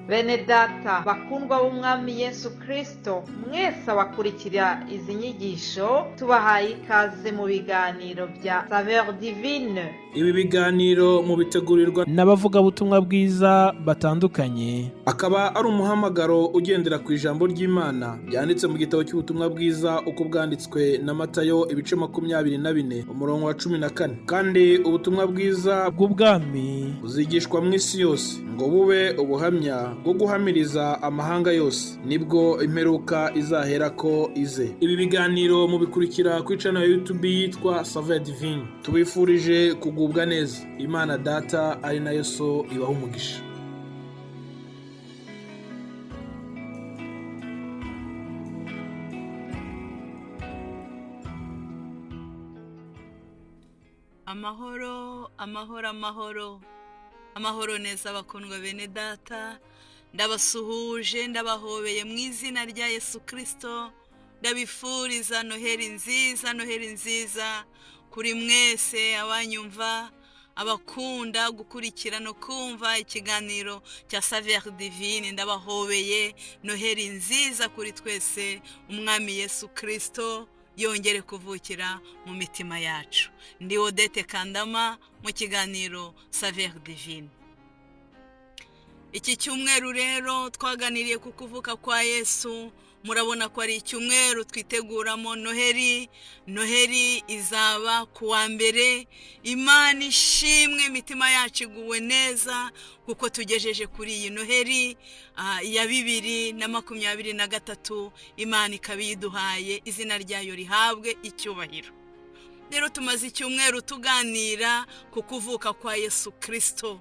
Bene data bakundwa b'umwami Yesu Kristo, mwese abakurikira izi nyigisho tubahaye ikaze mu biganiro bya Saveur Divine. Ibi biganiro mu bitegurirwa n'abavugabutumwa bwiza batandukanye, akaba ari umuhamagaro ugendera ku ijambo ry'Imana byanditse mu gitabo cy'ubutumwa bwiza uko bwanditswe na Matayo ibice 24 umurongo wa 14. Kandi ubutumwa bwiza bw'ubwami buzigishwa mu isi yose ngo bube ubuhamya bwo guhamiriza amahanga yose, nibwo imperuka izahera ko ize. Ibi biganiro mubikurikira ku channel ya YouTube yitwa Saveur Divine. Tubifurije kugubwa neza. Imana Data ari nayo So ibaha umugisha. Amahoro, amahoro, amahoro, amahoro neza bakundwa bene data, ndabasuhuje ndabahobeye mu izina rya Yesu Kristo, ndabifuriza noheri nziza, noheri nziza kuri mwese abanyumva, abakunda gukurikira no kumva ikiganiro cya Saveur Divine. Ndabahobeye noheri nziza kuri twese, umwami Yesu Kristo yongere kuvukira mu mitima yacu. Ndi Odette Kandama mu kiganiro Saveur Divine. Iki cyumweru rero twaganiriye ku kuvuka kwa Yesu. Murabona ko ari icyumweru twiteguramo noheri. Noheri izaba kuwa mbere. Imana ishimwe, imitima yacu iguwe neza kuko tugejeje kuri iyi noheri ya 2023. Imana ikabiduhaye, izina ryayo rihabwe icyubahiro. Rero tumaze icyumweru tuganira ku kuvuka kwa Yesu Kristo.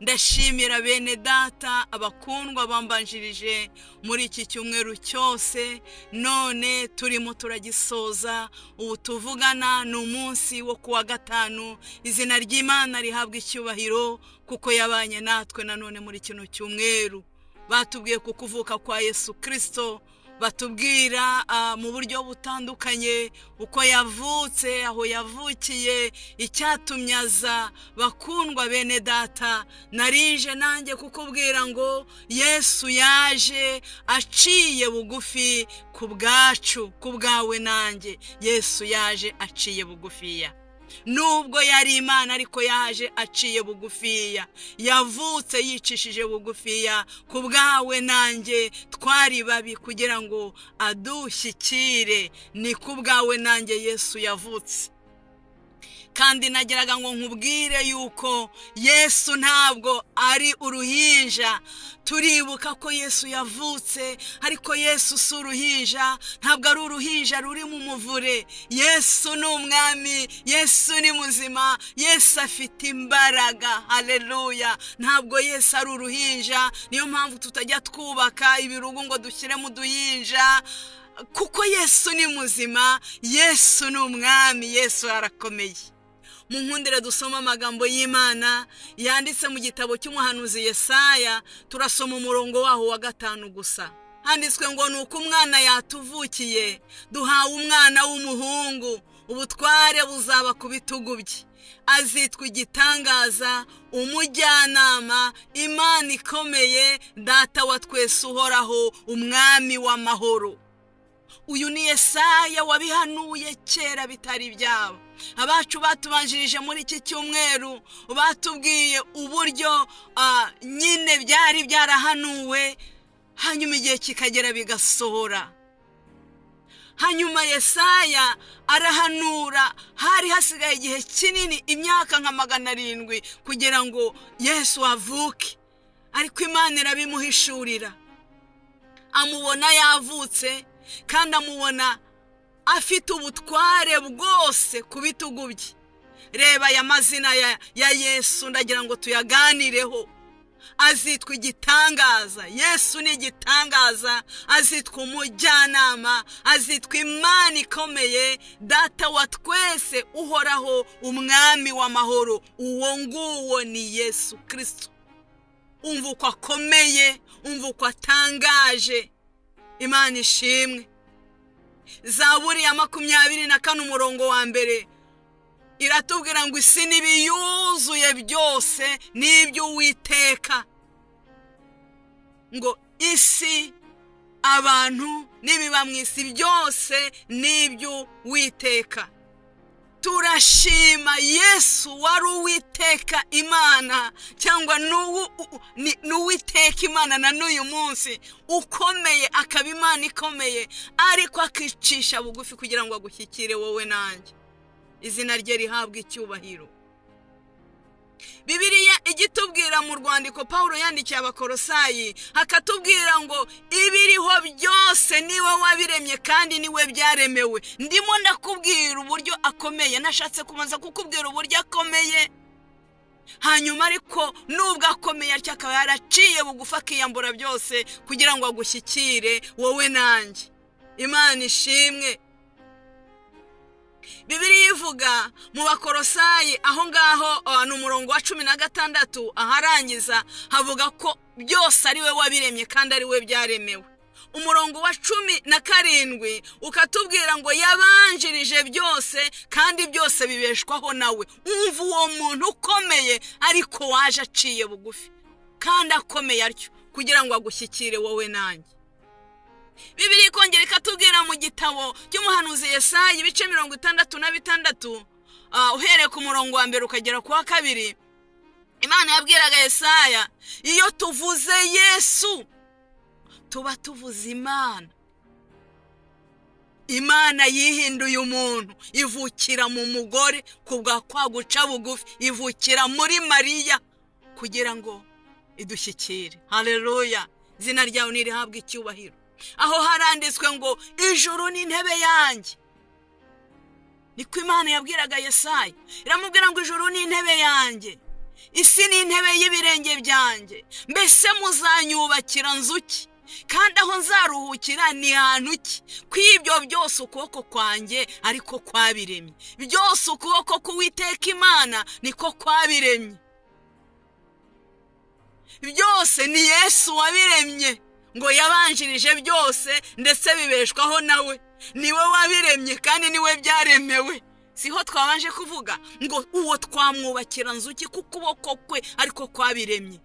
Ndashimira bene data abakundwa bambanjirije muri iki cyumweru cyose, none turimo turagisoza. Ubu tuvugana ni umunsi wo kuwa gatanu. Izina ry'Imana rihabwa icyubahiro kuko yabanye natwe nanone muri kino cyumweru. Batubwiye ku kuvuka kwa Yesu Kristo, batubwira mu buryo butandukanye uko yavutse, aho yavukiye, icyatumye aza. Bakundwa bene data, narije nanjye kukubwira ngo Yesu yaje aciye bugufi ku bwacu, ku bwawe nanjye. Yesu yaje aciye bugufiya. Nubwo yari Imana ariko yaje aciye bugufiya. Yavutse yicishije bugufiya ku bwawe nanjye. Twari babi kugira ngo adushyikire. Ni ku bwawe nanjye Yesu yavutse. Kandi nagiraga ngo nkubwire yuko Yesu ntabwo ari uruhinja. Turibuka ko Yesu yavutse, ariko Yesu si uruhinja. Ntabwo ari uruhinja ruri mu muvure. Yesu ni umwami, Yesu ni muzima, Yesu afite imbaraga. Haleluya. Ntabwo Yesu ari uruhinja. Niyo mpamvu tutajya twubaka ibirugu ngo dushyire mu duhinja, kuko Yesu ni muzima, Yesu ni umwami, Yesu arakomeye. Mu nkundire dusoma amagambo y'Imana yanditse mu gitabo cy'umuhanuzi Yesaya. Turasoma umurongo waho wa 5 gusa. Handitswe ngo nuko umwana yatuvukiye, duhawe umwana w'umuhungu, ubutware buzaba ku bitugu bye. Azitwa igitangaza, umujyanama, Imana ikomeye, Data wa twese uhoraho, umwami w'amahoro. Uyu ni Yesaya wabihanuye kera bitari byabo. Abacu batubanjirije muri iki cyumweru batubwiye uburyo nyine byari byarahanuwe, hanyuma igihe kikagera bigasohora. Hanyuma Yesaya arahanura, hari hasigaye igihe kinini, imyaka nka 700 kugira ngo Yesu avuke. Ariko Imana irabimuhishurira. Amubona yavutse, kandi amubona afite ubutware bwose ku bitugu bye. Reba aya mazina ya Yesu ndagira ngo tuyaganireho. Azitwa igitangaza. Yesu ni igitangaza. Azitwa umujyanama, azitwa Imana ikomeye, Data wa twese uhoraho, umwami w'amahoro. Uwo nguwo ni Yesu Kristo. Umva uko akomeye, umva uko atangaje. Imana ishimwe. Zaburi ya 24 umurongo wa 1 iratubwira ngo isi n'ibiyuzuye byose n'ibyo Uwiteka. ngo isi, abantu n'ibiba mu isi byose n'iby'Uwiteka. Turashima Yesu wari Uwiteka Imana, cyangwa n'Uwiteka Imana na n'uyu munsi ukomeye, akaba Imana ikomeye, ariko akicisha bugufi kugira ngo agushyikire wowe nanjye. Izina rye rihabwa icyubahiro. Bibiliya igitubwira mu rwandiko Pawulo yandikiye Abakolosayi, hakatubwira ngo ibiriho byose niwe wabiremye kandi niwe byaremewe. Ndimo ndakubwira uburyo akomeye, nashatse kubanza kukubwira uburyo akomeye, hanyuma ariko nubwo akomeye atyo akaba yaraciye bugufi akiyambura byose kugira ngo agushyikire wowe nanjye. Imana ishimwe. Bibiliya ivuga mu Bakolosayi aho ngaho ni umurongo wa 16 aharangiza havuga ko byose ari we wabiremye kandi ari we byaremewe. Umurongo wa 17 ukatubwira ngo yabanjirije byose kandi byose bibeshwaho nawe. Umva uwo muntu ukomeye ariko waje aciye bugufi kandi akomeye atyo kugira ngo agushyikire wowe nanjye. Bibiliya ikongera ikatubwira mu gitabo cy'umuhanuzi Yesaya ibice 66 uhereye ku murongo wa 1 ukagera ku wa 2, Imana yabwiraga Yesaya, iyo tuvuze Yesu tuba tuvuze Imana. Imana yihinduye umuntu, ivukira mu mugore kubwa kwaguca bugufi, ivukira muri Mariya kugira ngo idushyikire. Haleluya. Izina ryawe nirihabwe icyubahiro. Aho haranditswe ngo ijuru ni intebe yanjye. Niko Imana yabwiraga Yesaya, iramubwira ngo ijuru ni intebe yanjye, isi ni intebe y'ibirenge byanjye. Mbese muzanyubakira nzuki, kandi aho nzaruhukira ni hantu ki? Kw'ibyo byose ukuboko kwanjye ariko kwabiremye, byose ukuboko k'Uwiteka Imana niko kwabiremye. Byose ni Yesu wabiremye, ngo yabanjirije byose ndetse bibeshwaho nawe. Niwe wabiremye kandi niwe byaremewe. Siho twabanje kuvuga ngo uwo twamwubakira nzuki kukuboko kwe ariko kwabiremye,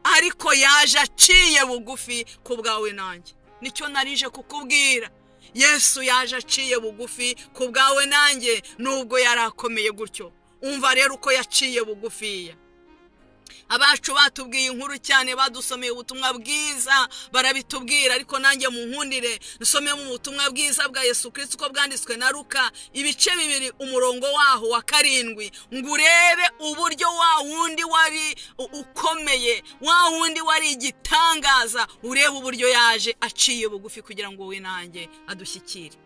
ariko yaje aciye bugufi ku bwawe nanjye. Nicyo narije kukubwira. Yesu yaje aciye bugufi ku bwawe nanjye nubwo yarakomeye gutyo. Umva rero uko yaciye bugufiya. Abacu batubwiye inkuru cyane, badusomeye ubutumwa bwiza barabitubwira, ariko nanjye mu nkundire nsome mu butumwa bwiza bwa Yesu Kristo uko bwanditswe na Luka ibice 2 umurongo waho wa 7, ngo urebe uburyo wa wundi wari ukomeye, wa wundi wari igitangaza, urebe uburyo yaje aciye bugufi kugira ngo we nanjye adushyikire.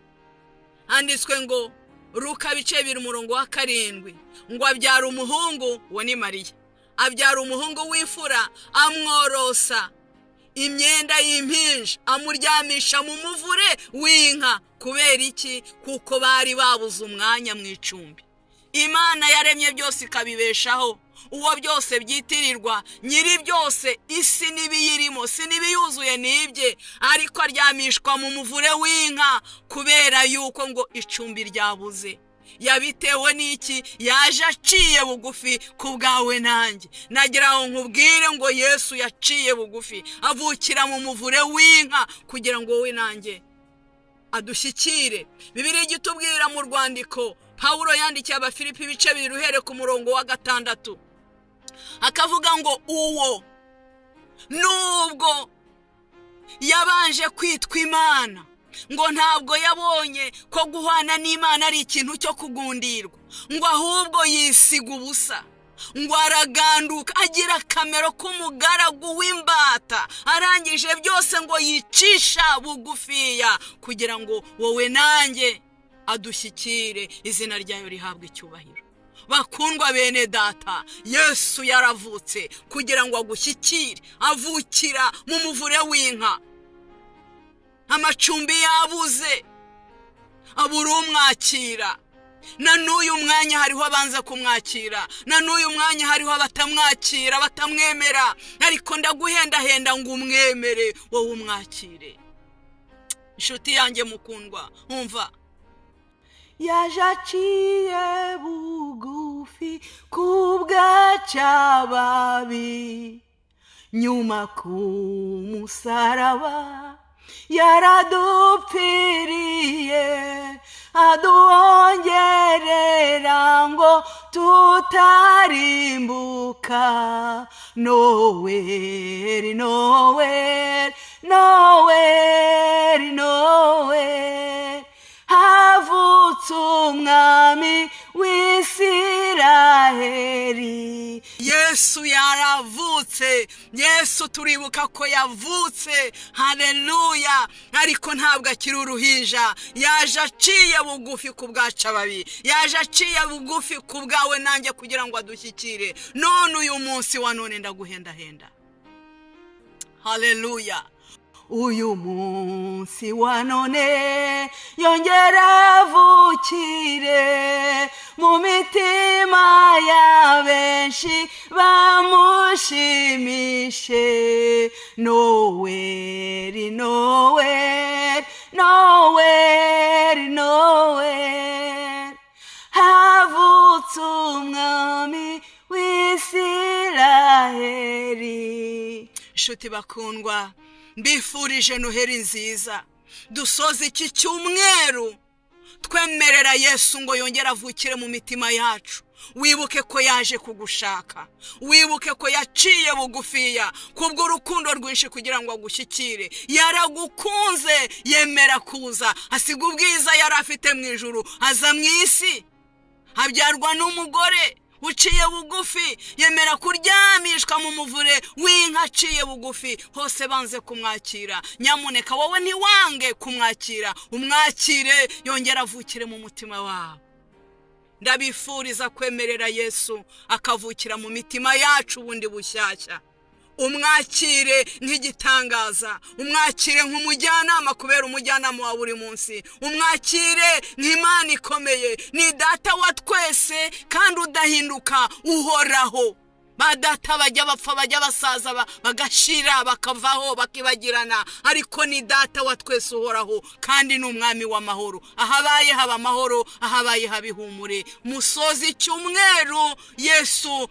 Handitswe ngo Luka ibice 2 umurongo wa 7, ngo abyara umuhungu, uwo ni Mariya, abyara umuhungu w'imfura, amworosa imyenda y'impinja, amuryamisha mu muvure w'inka. Kubera iki? Kuko bari babuze umwanya mu icumbi. Imana yaremye byose ikabibeshaho, uwo byose byitirirwa, nyiri byose, isi n'ibiyirimo, si n'ibiyuzuye n'ibye, ariko aryamishwa mu muvure w'inka kubera yuko ngo icumbi ryabuze. Yabitewe n'iki? Yaje aciye bugufi ku bwawe nanjye. Nagira ngo nkubwire ngo Yesu yaciye bugufi, avukira mu muvure w'inka kugira ngo wowe nanjye adushyikire. Bibiliya igitubwira mu rwandiko Pawulo yandikiye Abafilipi ibice 2 uhereye ku murongo wa 6, akavuga ngo uwo nubwo yabanje kwitwa Imana, ngo ntabwo yabonye ko guhana n'Imana ari ikintu cyo kugundirwa, ngo ahubwo yisiga ubusa, ngo araganduka agira akamero k'umugaragu w'imbata, arangije byose ngo yicisha bugufiya kugira ngo wowe nanjye adushyikire. Izina ryayo rihabwe icyubahiro. Bakundwa bene data, Yesu yaravutse kugira ngo agushyikire, avukira mu muvure w'inka. Amacumbi yabuze, abura umwakira. Na n'uyu mwanya hariho abanza kumwakira, na n'uyu mwanya hariho abatamwakira, batamwemera, ariko ndaguhendahenda ngo umwemere, wowe umwakire. Inshuti yanjye mukundwa, umva. Yaje aciye bugufi kubw'ababi, nyuma ku musaraba yaradupfiriye aduongerera ngo tutarimbuka. Nowhere, nowhere, nowhere, nowhere havutse umwami w'Isiraheli. Yesu yaravutse, Yesu turibuka ko yavutse, haleluya. Ariko ntabwo akiri uruhinja, yaje aciye bugufi ku bwacu ababi, yaje aciye bugufi ku bwawe nanjye kugira ngo adushyikire. None uyu munsi wa none ndaguhendahenda, haleluya. Uyu munsi wa none yongera avukire mu mitima ya benshi bamushimishe. Nowhere, nowhere, nowhere, nowhere havutse umwami w'Isiraheli. Nshuti bakundwa, mbifurije Noheri nziza. Dusoze iki cyumweru twemerera Yesu ngo yongere avukire mu mitima yacu. Wibuke ko yaje kugushaka, wibuke ko yaciye bugufiya kubwo urukundo rwinshi kugira ngo agushyikire. Yaragukunze, yemera kuza, asiga ubwiza yari afite mu ijuru, aza mu isi, abyarwa n'umugore uciye bugufi, yemera kuryamishwa mu muvure w'inka aciye bugufi. Hose banze kumwakira. Nyamuneka wowe ntiwange kumwakira, umwakire yongera avukire mu mutima wawe. Ndabifuriza kwemerera Yesu akavukira mu mitima yacu bundi bushyashya. Umwakire nk'igitangaza, umwakire nk'umujyanama kubera umujyanama wa buri munsi, umwakire nk'Imana ikomeye. Ni data wa twese kandi udahinduka, uhoraho. Badata bajya bapfa, bajya basaza, bagashira, bakavaho, bakibagirana, ariko ni data wa twese uhoraho kandi ni umwami w'amahoro. Ahabaye haba amahoro, ahabaye haba ihumure. Musozi icyumweru Yesu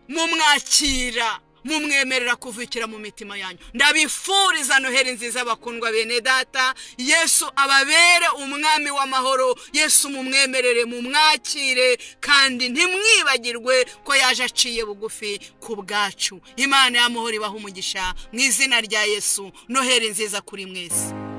mumwakira, mumwemerera kuvukira mu mitima yanyu. Ndabifuriza Noheri nziza bakundwa bene data. Yesu ababere umwami w'amahoro. Yesu mumwemerere, mumwakire kandi ntimwibagirwe ko yaje aciye bugufi ku bwacu. Imana y'amahoro ibaha umugisha mu izina rya Yesu. Noheri nziza kuri mwese.